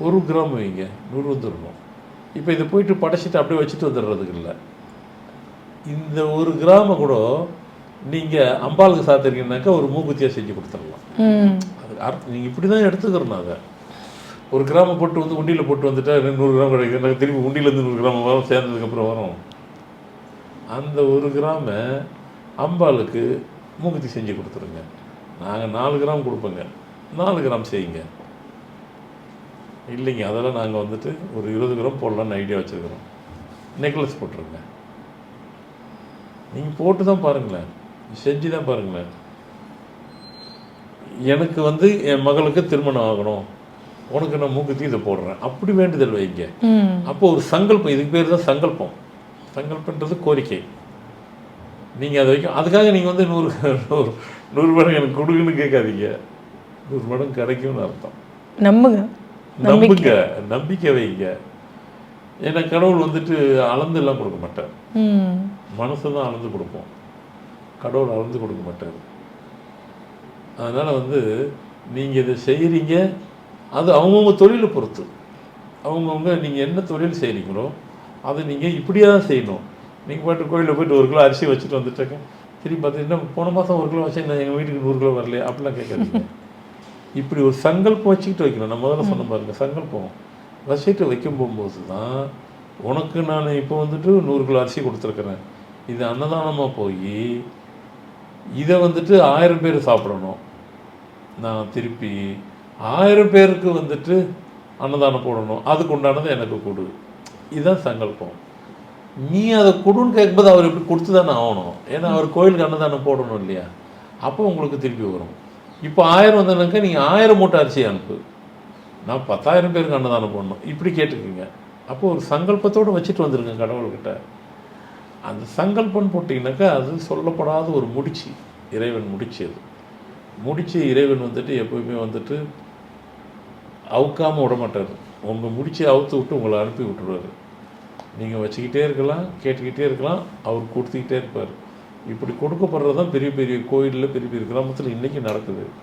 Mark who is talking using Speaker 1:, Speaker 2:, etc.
Speaker 1: 1 gram வைங்க, 100 வந்துடணும். இப்போ இதை போயிட்டு படைச்சிட்டு அப்படியே வச்சுட்டு வந்துடுறதுக்கு இல்லை. இந்த 1 கிராமை கூட நீங்கள் அம்பாளுக்கு சாத்திருக்கீங்கன்னாக்கா ஒரு மூக்குத்தியாக செஞ்சு கொடுத்துடலாம். அது நீங்கள் இப்படி தான் எடுத்துக்கிறோம். நாங்கள் 1 கிராமை போட்டு வந்து உண்டியில் போட்டு வந்துட்டா 100 கிராம் கிடைக்கும். நாங்கள் திரும்பி உண்டியிலேருந்து 100 கிராம் வரும், சேர்ந்ததுக்கப்புறம் வரும். அந்த 1 கிராமை அம்பாளுக்கு மூக்குத்தி செஞ்சு கொடுத்துருங்க. நாங்கள் 4 கிராம் கொடுப்போங்க, 4 கிராம் செய்யுங்க. இல்லைங்க அதெல்லாம் நாங்கள் வந்துட்டு ஒரு 20 கிராம் போடலான்னு ஐடியா வச்சுருக்கிறோம். நெக்லஸ் போட்டுருங்க. நீங்கள் போட்டு தான் பாருங்களேன், செஞ்சு தான் பாருங்களேன். எனக்கு வந்து என் மகளுக்கு திருமணம் ஆகணும், உனக்கு நான் மூக்குத்தி இதை போடுறேன், அப்படி வேண்டுதல் வைங்க. அப்போ ஒரு சங்கல்பம், இதுக்கு பேர் தான் சங்கல்பம். சங்கல்பன்றது கோரிக்கை. நீங்கள் அதை வைக்கும். அதுக்காக நீங்கள் வந்து 100 மடங்கு எனக்கு கொடுக்குன்னு கேட்காதீங்க. 100 மடங்கு கிடைக்கும்னு அர்த்தம். நம்பிக்கை வைங்க. ஏன்னா கடவுள் வந்துட்டு அளந்துலாம் கொடுக்க மாட்டார், மனசு தான் அளந்து கொடுப்போம். கடவுள் அளந்து கொடுக்க மாட்டார். அதனால் வந்து நீங்கள் இதை செய்கிறீங்க, அது அவங்கவுங்க தொழிலை பொறுத்து. அவங்கவுங்க நீங்கள் என்ன தொழில் செய்கிறீங்களோ அதை நீங்கள் இப்படியே தான் செய்யணும். நீங்கள் போய்ட்டு கோயிலில் போய்ட்டு 1 கிலோ அரிசி வச்சுட்டு வந்துட்டாக்க திரும்பி பார்த்தீங்கன்னா போன மாதம் 1 கிலோ வச்சு நான் எங்கள் வீட்டுக்கு 100 கிலோ வரலையே அப்படிலாம் கேட்காதீங்க. இப்படி ஒரு சங்கல்பம் வச்சுக்கிட்டு வைக்கணும். நான் முதல்ல சொன்ன பாருங்க, சங்கல்பம் வச்சுட்டு வைக்கும் போகும்போது தான் உனக்கு நான் இப்போ வந்துட்டு 100 கிலோ அரிசி கொடுத்துருக்குறேன், இது அன்னதானமாக போய் இதை வந்துட்டு 1000 பேர் சாப்பிடணும், நான் திருப்பி 1000 பேருக்கு வந்துட்டு அன்னதானம் போடணும், அதுக்கு உண்டானது எனக்கு கொடு. இதுதான் சங்கல்பம். நீ அதை கொடுன்னு கேட்கும்போது அவர் எப்படி கொடுத்து தானே ஆகணும். ஏன்னா அவர் கோயிலுக்கு அன்னதானம் போடணும் இல்லையா? அப்போ உங்களுக்கு திருப்பி வரும். இப்போ 1000 வந்ததுனாக்கா நீங்கள் 1000 மூட்டை அரிசி அனுப்பு, நான் 10,000 பேருக்கு அன்னதானம் போடணும், இப்படி கேட்டுக்குங்க. அப்போது ஒரு சங்கல்பத்தோடு வச்சுட்டு வந்துடுங்க கடவுள்கிட்ட. அந்த சங்கல்பம் போட்டிங்கனாக்கா அது சொல்லப்படாத ஒரு முடிச்சு, இறைவன் முடிச்சு. அது முடிச்சு இறைவன் வந்துட்டு எப்போயுமே வந்துட்டு அவுக்காமல் விட மாட்டார். உங்கள் முடிச்சு அவுத்து விட்டு உங்களை அனுப்பி விட்டுருவார். நீங்கள் வச்சுக்கிட்டே இருக்கலாம், கேட்டுக்கிட்டே இருக்கலாம், அவர் கொடுத்துக்கிட்டே இருப்பார். இப்படி கொடுக்கப்படுறது தான் பெரிய பெரிய கோயிலில் பெரிய பெரிய கிராமத்தில் இன்றைக்கி நடக்குது.